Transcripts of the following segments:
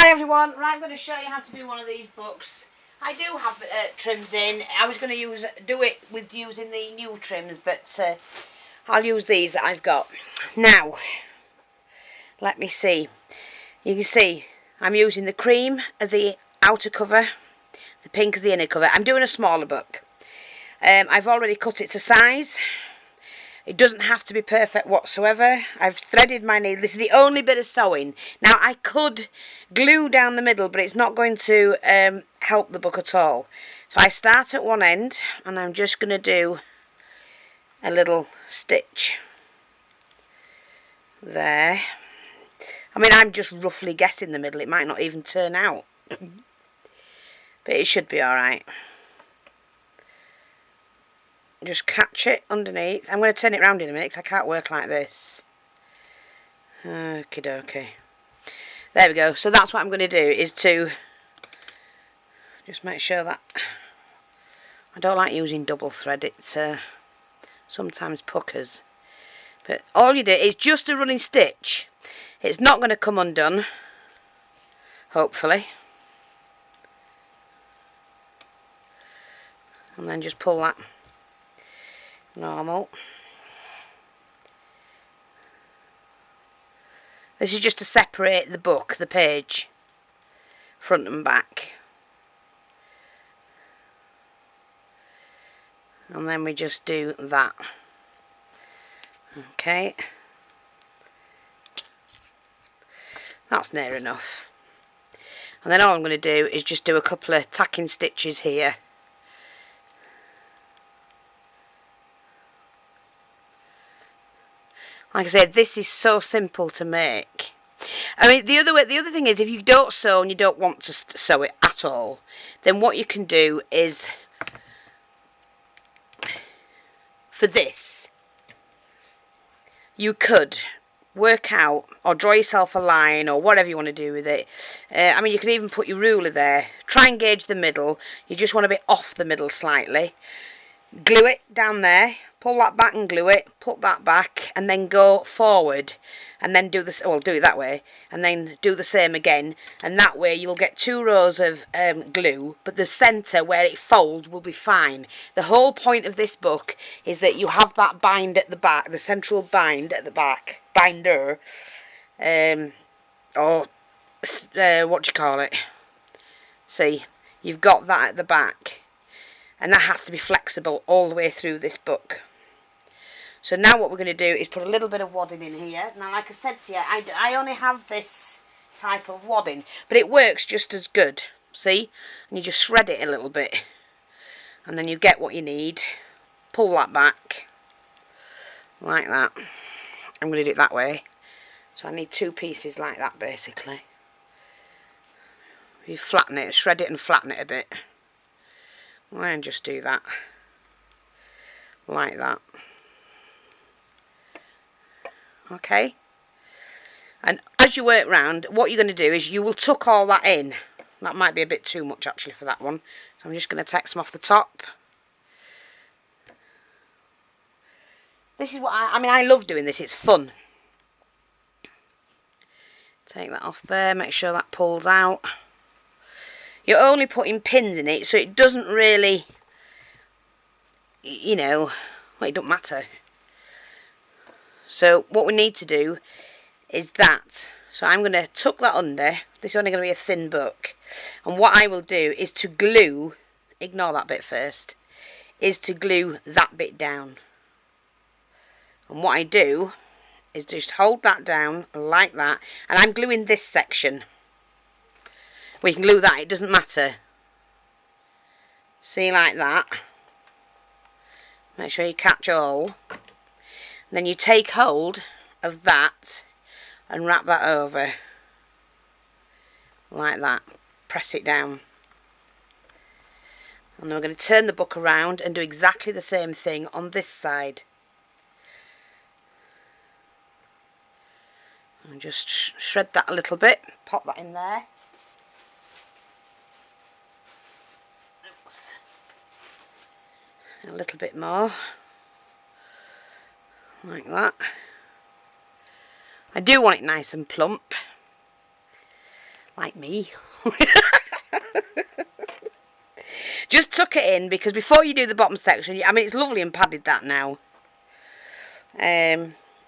Hi everyone, right, I'm going to show you how to do one of these books. I do have trims in. I was going to do it with using the new trims, but I'll use these that I've got. Now, let me see. You can see I'm using the cream as the outer cover, the pink as the inner cover. I'm doing a smaller book. I've already cut it to size. It doesn't have to be perfect whatsoever. I've threaded my needle. This is the only bit of sewing. Now, I could glue down the middle, but it's not going to help the book at all. So I start at one end, and I'm just going to do a little stitch there. I mean, I'm just roughly guessing the middle. It might not even turn out. But it should be alright. Just catch it underneath. I'm going to turn it round in a minute because I can't work like this. Okie dokie. There we go. So that's what I'm going to do, is to just make sure that I don't like using double thread. It sometimes puckers. But all you do is just a running stitch. It's not going to come undone, hopefully. And then just pull that normal. This is just to separate the book, the page, front and back. And then we just do that. Okay. That's near enough. And then all I'm going to do is just do a couple of tacking stitches here. Like I said, this is so simple to make. I mean, the other thing is, if you don't sew and you don't want to sew it at all, then what you can do is, for this, you could work out or draw yourself a line or whatever you want to do with it. I mean, you can even put your ruler there. Try and gauge the middle. You just want to be off the middle slightly. Glue it down there, pull that back and glue it, put that back, and then go forward, and then do this. Well, do it that way, and then do the same again, and that way you'll get 2 rows of glue, but the centre where it folds will be fine. The whole point of this book is that you have that bind at the back, the central bind at the back, binder, or what do you call it? See, you've got that at the back. And that has to be flexible all the way through this book. So now what we're going to do is put a little bit of wadding in here. Now, like I said to you, I only have this type of wadding, but it works just as good. See? And you just shred it a little bit. And then you get what you need. Pull that back. Like that. I'm going to do it that way. So I need 2 pieces like that, basically. You flatten it, shred it and flatten it a bit. And just do that, like that. Okay. And as you work round, what you're going to do is you will tuck all that in. That might be a bit too much actually for that one. So I'm just going to take some off the top. This is what I mean, I love doing this. It's fun. Take that off there. Make sure that pulls out. You're only putting pins in it, so it doesn't really, you know, well, it don't matter. So what we need to do is that. So I'm going to tuck that under. This is only going to be a thin book. And what I will do is to glue, ignore that bit first, is to glue that bit down. And what I do is just hold that down like that. And I'm gluing this section. We can glue that, it doesn't matter. See, like that. Make sure you catch all. And then you take hold of that and wrap that over. Like that. Press it down. And then we're going to turn the book around and do exactly the same thing on this side. And just shred that a little bit. Pop that in there. A little bit more, like that. I do want it nice and plump. like me. Just tuck it in, because before you do the bottom section, I mean, it's lovely and padded that now.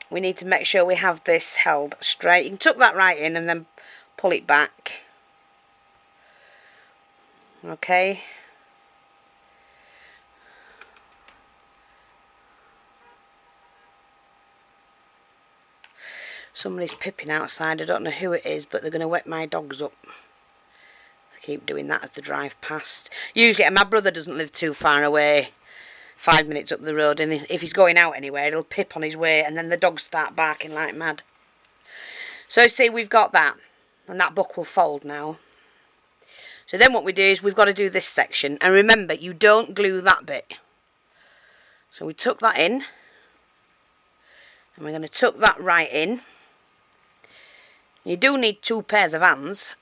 We need to make sure we have this held straight. You can tuck that right in and then pull it back. Okay. Somebody's pipping outside. I don't know who it is, but they're going to wet my dogs up. They keep doing that as they drive past. Usually, and my brother doesn't live too far away. 5 minutes up the road, and if he's going out anywhere, he'll pip on his way, and then the dogs start barking like mad. So see, we've got that, and that book will fold now. So then what we do is we've got to do this section, and remember, you don't glue that bit. So we tuck that in, and we're going to tuck that right in. You do need 2 pairs of hands.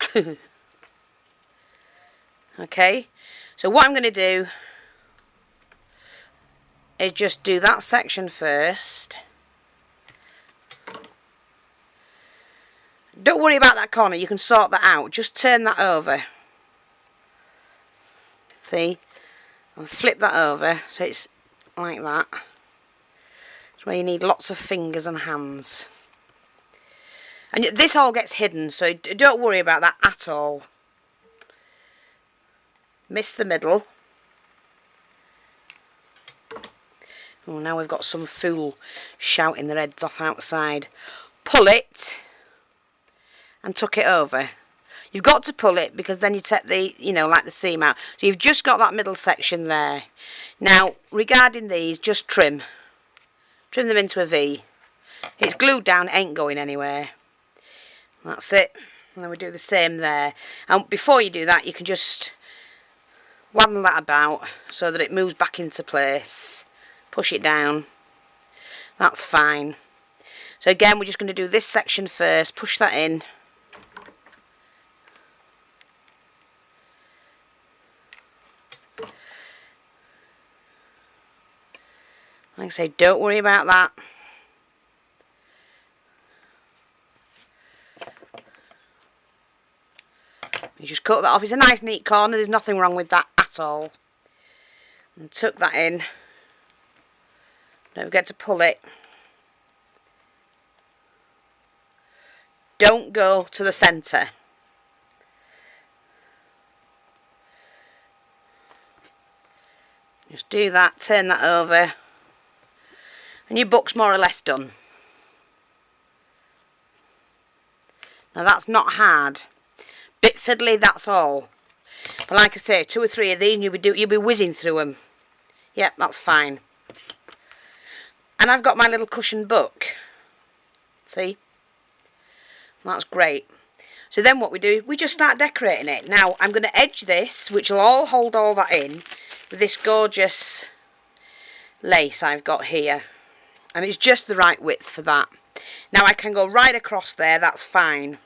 Okay, so what I'm going to do is just do that section first. Don't worry about that corner, you can sort that out. Just turn that over. See? I'll flip that over so it's like that. It's where you need lots of fingers and hands. And this all gets hidden, so don't worry about that at all. Miss the middle. Oh, now we've got some fool shouting their heads off outside. Pull it and tuck it over. You've got to pull it because then you take the, you know, like the seam out. So you've just got that middle section there. Now, regarding these, just trim. Trim them into a V. It's glued down, it ain't going anywhere. That's it. And then we do the same there. And before you do that, you can just waddle that about so that it moves back into place. Push it down. That's fine. So again, we're just going to do this section first. Push that in. Like I say, don't worry about that. You just cut that off. It's a nice neat corner. There's nothing wrong with that at all. And tuck that in. Don't forget to pull it. Don't go to the centre. Just do that, turn that over, and your book's more or less done. Now that's not hard. Bit fiddly, that's all. But like I say, 2 or 3 of these and you'll be whizzing through them. Yep, that's fine. And I've got my little cushion book. See? That's great. So then what we do, we just start decorating it. Now, I'm going to edge this, which will all hold all that in, with this gorgeous lace I've got here. And it's just the right width for that. Now, I can go right across there, that's fine.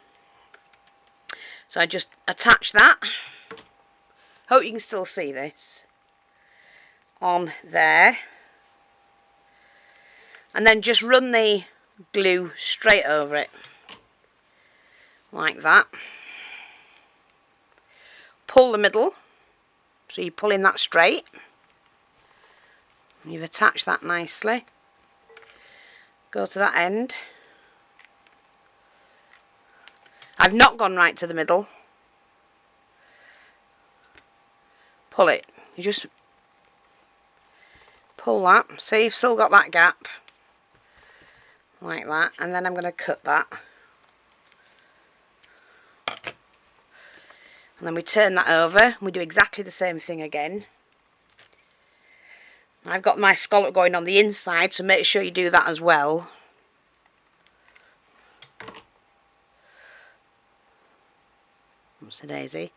So I just attach that. Hope you can still see this. On there. And then just run the glue straight over it. Like that. Pull the middle. So you're pulling that straight. You've attached that nicely. Go to that end. I've not gone right to the middle. Pull it. You just pull that. See, you've still got that gap. Like that. And then I'm going to cut that. And then we turn that over. We do exactly the same thing again. I've got my scallop going on the inside, so make sure you do that as well. Oops a daisy.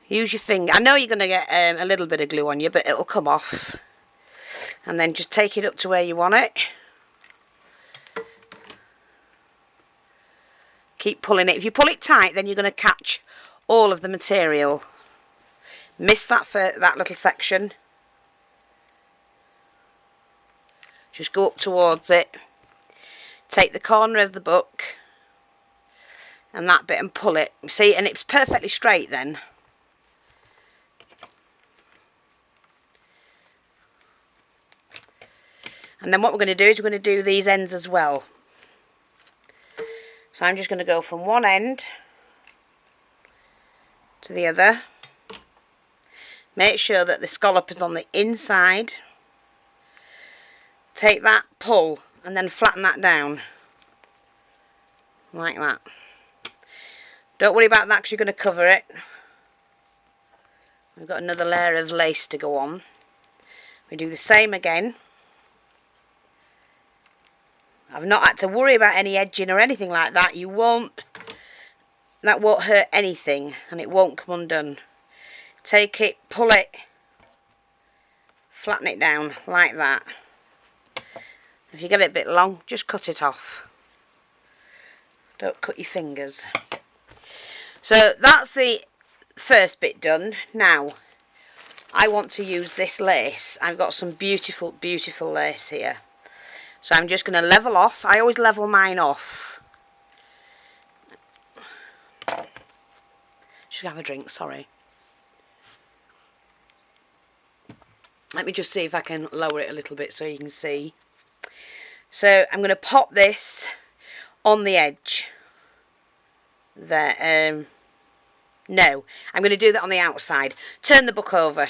Use your finger. I know you're going to get a little bit of glue on you, but it'll come off. And then just take it up to where you want it. Keep pulling it. If you pull it tight, then you're going to catch all of the material. Miss that for that little section. Just go up towards it. Take the corner of the book and that bit and pull it. See, and it's perfectly straight then. And then what we're going to do is we're going to do these ends as well. So I'm just going to go from one end to the other. Make sure that the scallop is on the inside. Take that, pull, and then flatten that down. Like that. Don't worry about that because you're going to cover it. We've got another layer of lace to go on. We do the same again. I've not had to worry about any edging or anything like that. That won't hurt anything and it won't come undone. Take it, pull it, flatten it down like that. If you get it a bit long, just cut it off. Don't cut your fingers. So that's the first bit done. Now, I want to use this lace. I've got some beautiful, beautiful lace here. So I'm just going to level off. I always level mine off. Just have a drink, sorry. Let me just see if I can lower it a little bit so you can see. So I'm going to pop this on the edge. There. No, I'm going to do that on the outside. Turn the book over.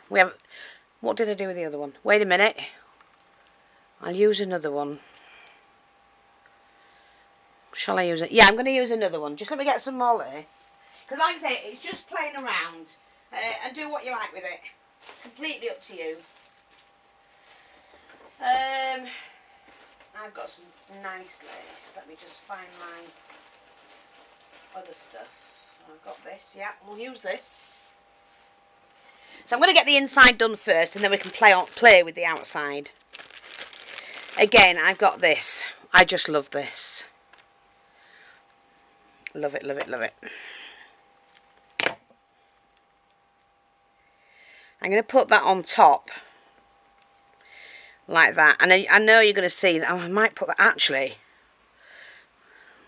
What did I do with the other one? Wait a minute. I'll use another one. Shall I use it? Yeah, I'm going to use another one. Just let me get some more lace. Because like I say, it's just playing around. And do what you like with it. Completely up to you. I've got some nice lace. Let me just find my other stuff. I've got this. Yeah, we'll use this. So I'm going to get the inside done first, and then we can play with the outside. Again, I've got this. I just love this. Love it, love it, love it. I'm going to put that on top. Like that. And I know you're going to see that. Oh, I might put that actually.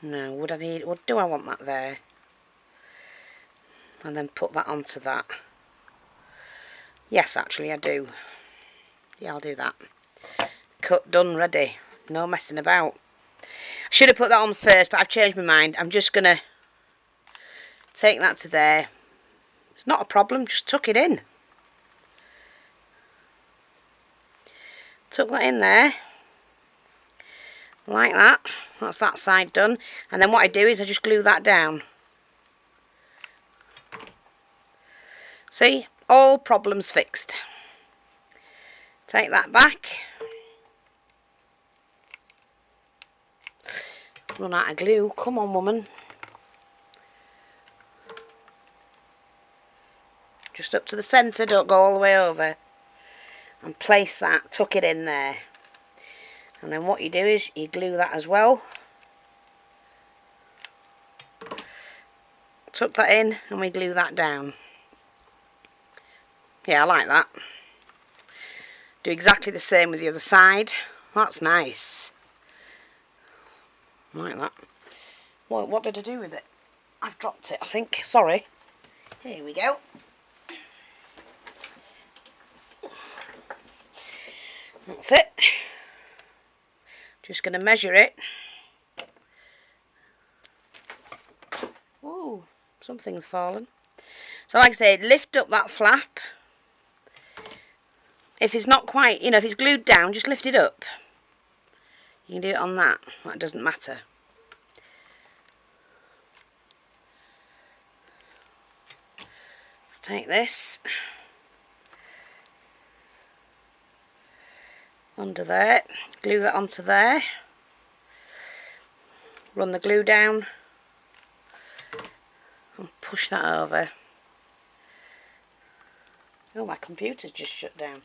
No, would I need... Well, do I want that there? And then put that onto that. Yes, actually, I do. Yeah, I'll do that. Cut, done, ready. No messing about. I should have put that on first, but I've changed my mind. I'm just going to take that to there. It's not a problem, just tuck it in. Tuck that in there. Like that. That's that side done. And then what I do is I just glue that down. See? All problems fixed. Take that back. Run out of glue. Come on, woman. Just up to the centre, don't go all the way over. And place that, tuck it in there. And then what you do is you glue that as well. Tuck that in and we glue that down. Yeah, I like that. Do exactly the same with the other side. That's nice. I like that. What did I do with it? I've dropped it, I think. Sorry. Here we go. That's it. Just going to measure it. Ooh, something's fallen. So like I said, lift up that flap. If it's not quite, if it's glued down, just lift it up. You can do it on that. That doesn't matter. Let's take this. Under there, glue that onto there, run the glue down and push that over. Oh, my computer's just shut down.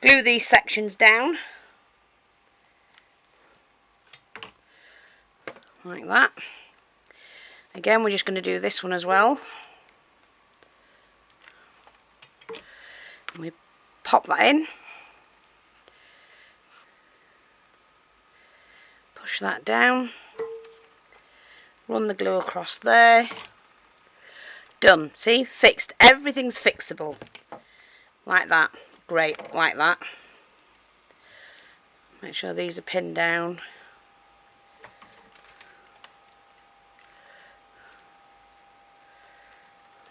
Glue these sections down like that. Again, we're just going to do this one as well. And we pop that in. push that down, run the glue across there. Done. See? Fixed. Everything's fixable. Like that. Great. Like that. Make sure these are pinned down.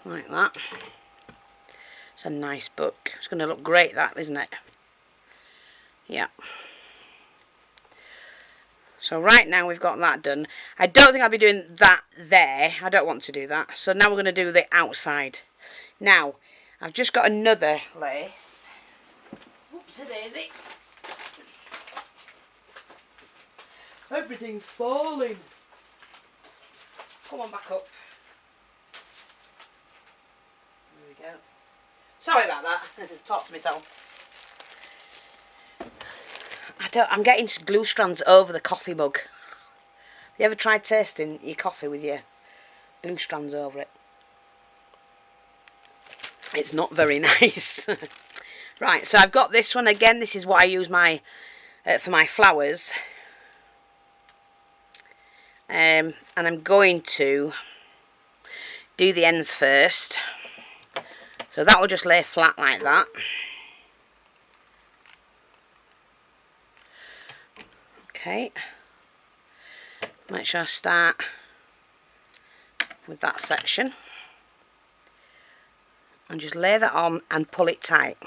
Like that. It's a nice book. It's going to look great, that, isn't it? Yeah. So right now we've got that done. I don't think I'll be doing that there. I don't want to do that. So now we're going to do the outside. Now, I've just got another lace. Whoopsie daisy. Everything's falling. Come on, back up. There we go. Sorry about that. Talk to myself. I'm getting glue strands over the coffee mug. Have you ever tried tasting your coffee with your glue strands over it? It's not very nice. Right, so I've got this one again. This is what I use for my flowers. And I'm going to do the ends first. So that will just lay flat like that. Okay. Make sure I start with that section. And just lay that on and pull it tight.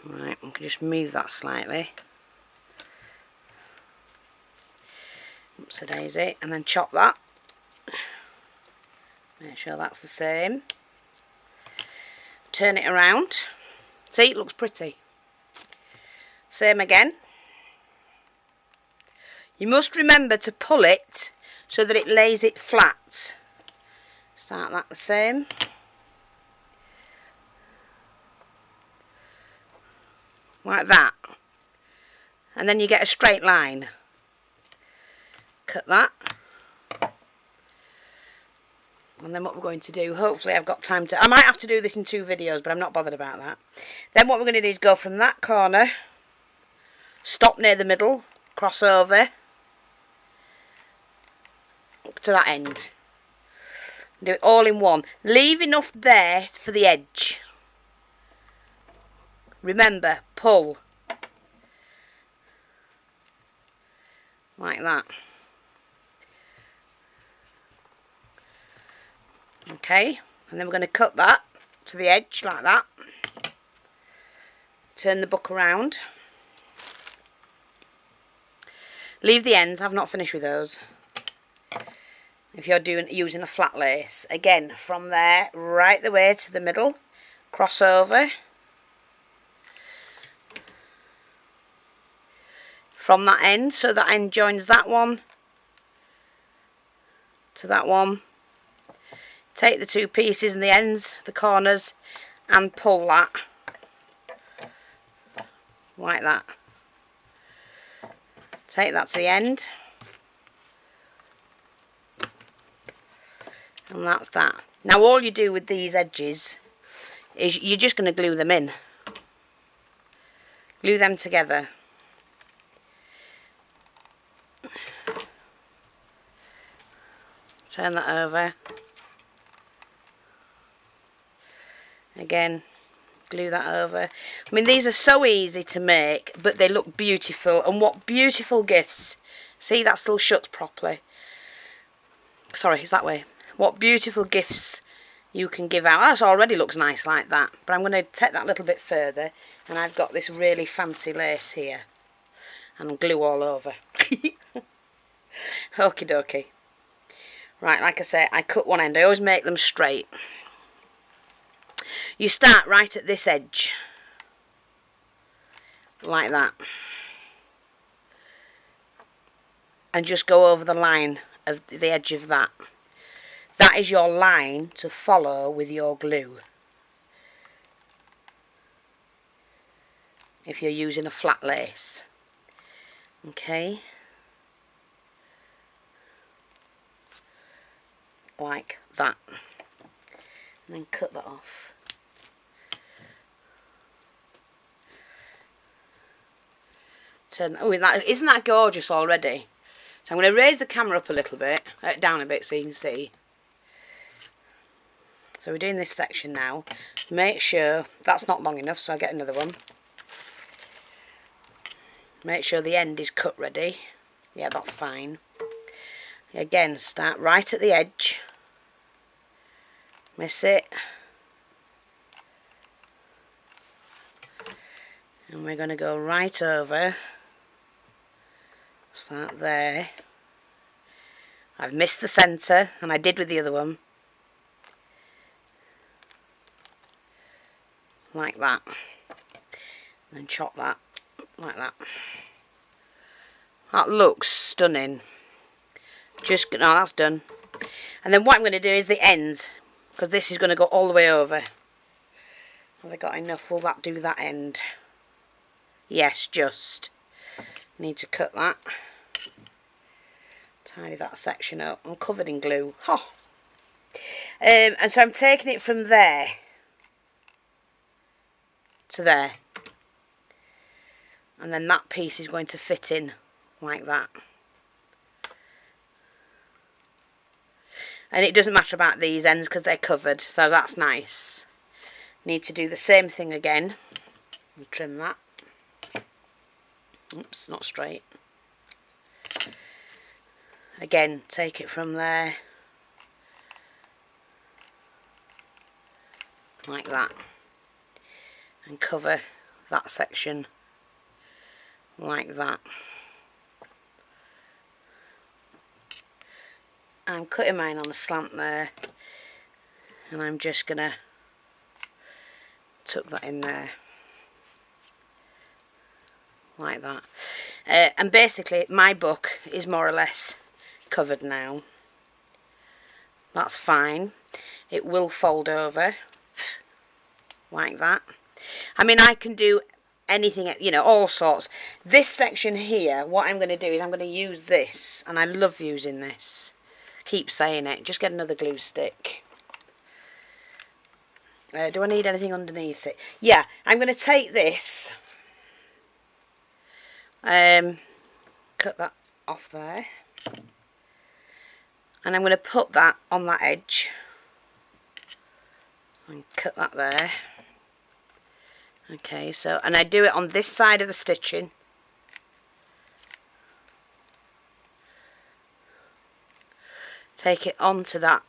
Right, we can just move that slightly. Oops, a daisy, and then chop that. Make sure that's the same. Turn it around. See, it looks pretty. Same again. You must remember to pull it so that it lays it flat. Start that the same. Like that. And then you get a straight line. Cut that. And then what we're going to do, hopefully I've got time to, I might have to do this in 2 videos, but I'm not bothered about that. Then what we're going to do is go from that corner, stop near the middle, cross over to that end. Do it all in one. Leave enough there for the edge. Remember, pull. Like that. Okay, and then we're going to cut that to the edge like that. Turn the book around. Leave the ends, I've not finished with those. If you're using a flat lace, again from there right the way to the middle, cross over. From that end, so that end joins that one to that one. Take the 2 pieces and the ends, the corners, and pull that like that. Take that to the end, and that's that. Now all you do with these edges is you're just going to glue them in. Glue them together. Turn that over. Again, glue that over. I mean, these are so easy to make, but they look beautiful. And what beautiful gifts. See, that still shuts properly. Sorry, it's that way. What beautiful gifts you can give out. That already looks nice like that. But I'm going to take that a little bit further. And I've got this really fancy lace here. And glue all over. Okie dokie. Right, like I say, I cut one end. I always make them straight. You start right at this edge, like that, and just go over the line of the edge of that. That is your line to follow with your glue. If you're using a flat lace. Okay. Like that. And then cut that off. turn. Oh, isn't that gorgeous already? So I'm going to raise the camera up a little bit, down a bit so you can see. So we're doing this section now. Make sure that's not long enough, so I get another one. Make sure the end is cut ready. Yeah, that's fine. Again, start right at the edge. Miss it. And we're going to go right over. Start there. I've missed the centre, and I did with the other one. Like that. And then chop that like that. That looks stunning. Just, no, that's done. And then what I'm going to do is the ends, because this is going to go all the way over. Have I got enough? Will that do that end? Yes, just. Need to cut that. Tidy that section up. I'm covered in glue. Oh. And so I'm taking it from there to there. And then that piece is going to fit in like that. And it doesn't matter about these ends because they're covered, so that's nice. Need to do the same thing again. And trim that. Oops, not straight. Again, take it from there. Like that. And cover that section like that. I'm cutting mine on a slant there, and I'm just gonna tuck that in there like that. And basically my book is more or less covered now. That's fine. It will fold over like that. I mean, I can do anything, you know, all sorts. This section here, what I'm going to do is I'm going to use this, and I love using this. Keep saying it. Just get another glue stick. Do I need anything underneath it? Yeah, I'm going to take this, cut that off there, and I'm going to put that on that edge and cut that there. Okay, so, and I do it on this side of the stitching. Take it onto that,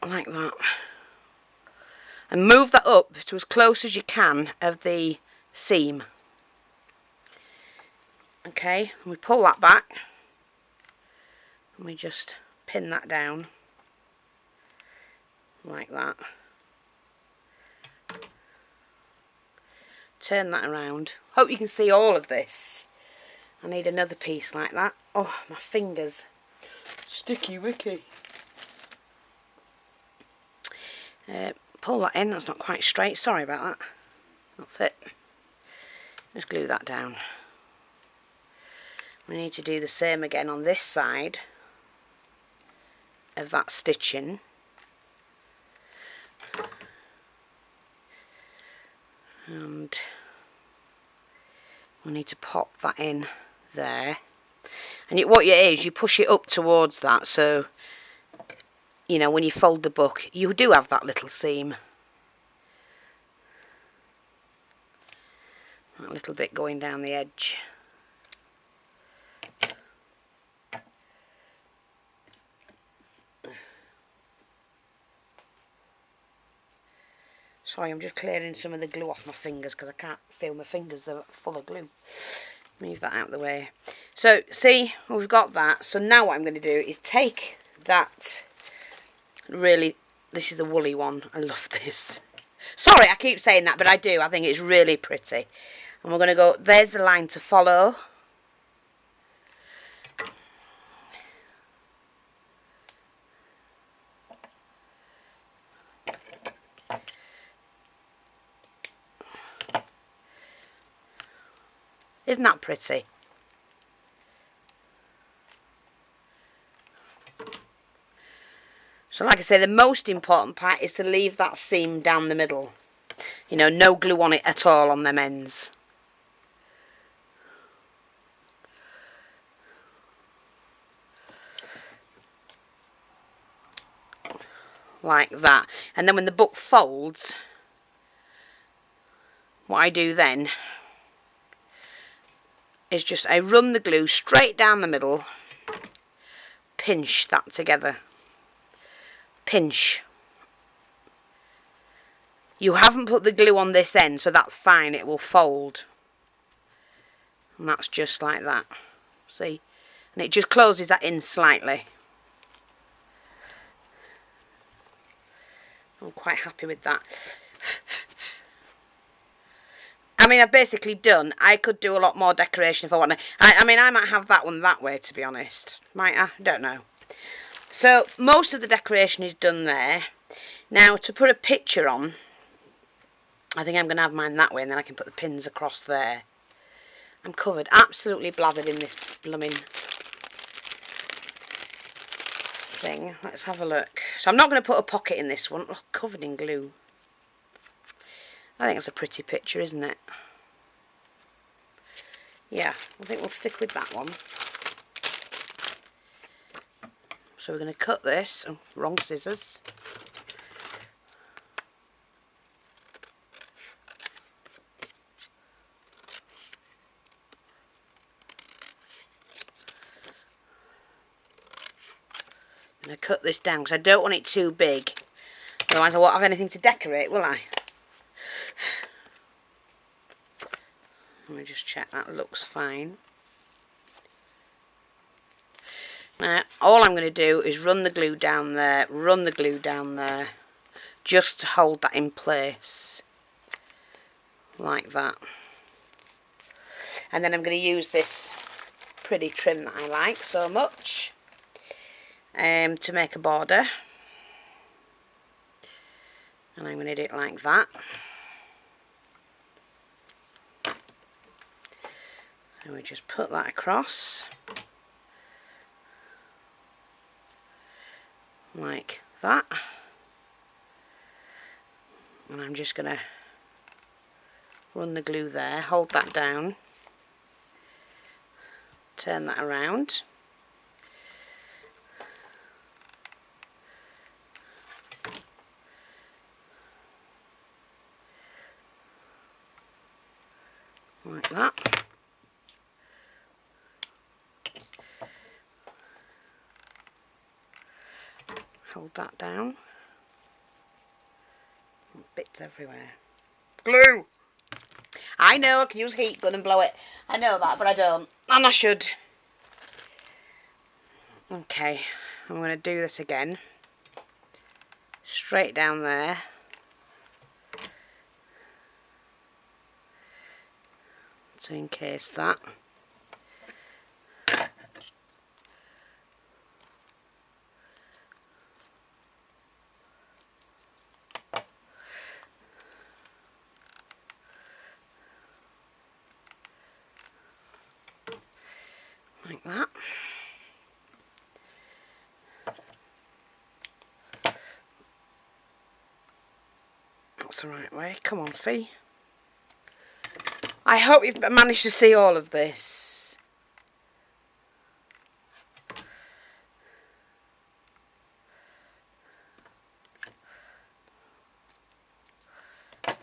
like that, and move that up to as close as you can of the seam. Okay, and we pull that back, and we just pin that down, like that. Turn that around. Hope you can see all of this. I need another piece like that. Oh, my fingers. Sticky wicky. Pull that in. That's not quite straight. Sorry about that. That's it. Just glue that down. We need to do the same again on this side of that stitching. And we need to pop that in there, and what it is, you push it up towards that, so you know when you fold the book you do have that little seam, that little bit going down the edge. Sorry, I'm just clearing some of the glue off my fingers because I can't feel my fingers, they're full of glue. Move that out of the way. So, see, we've got that. So now what I'm going to do is take that, really, this is the woolly one. I love this. Sorry, I keep saying that, but I do. I think it's really pretty. And we're going to go, there's the line to follow. Isn't that pretty? So like I say, the most important part is to leave that seam down the middle. You know, no glue on it at all on them ends. Like that. And then when the book folds, what I do then is just I run the glue straight down the middle, pinch that together. Pinch. You haven't put the glue on this end, so that's fine, it will fold. And that's just like that. See? And it just closes that in slightly. I'm quite happy with that. I mean, I've basically done. I could do a lot more decoration if I want to. I mean, I might have that one that way, to be honest. Might I? Don't know. So, most of the decoration is done there. Now, to put a picture on, I think I'm going to have mine that way, and then I can put the pins across there. I'm covered, absolutely blathered in this blooming thing. Let's have a look. So I'm not going to put a pocket in this one. Oh, covered in glue. I think it's a pretty picture, isn't it? Yeah, I think we'll stick with that one. So we're going to cut this. Oh, wrong scissors. I'm going to cut this down because I don't want it too big. Otherwise I won't have anything to decorate, will I? Let me just check that looks fine. Now, all I'm going to do is run the glue down there, just to hold that in place. Like that. And then I'm going to use this pretty trim that I like so much to make a border. And I'm going to do it like that. So we just put that across. Like that. And I'm just going to run the glue there, hold that down, turn that around. Like that. Hold that down. Bits everywhere. Glue! I know I can use heat gun and blow it. I know that, but I don't. And I should. Okay, I'm going to do this again. Straight down there. To encase that. Like that. That's the right way. Come on, Fee. I hope you've managed to see all of this.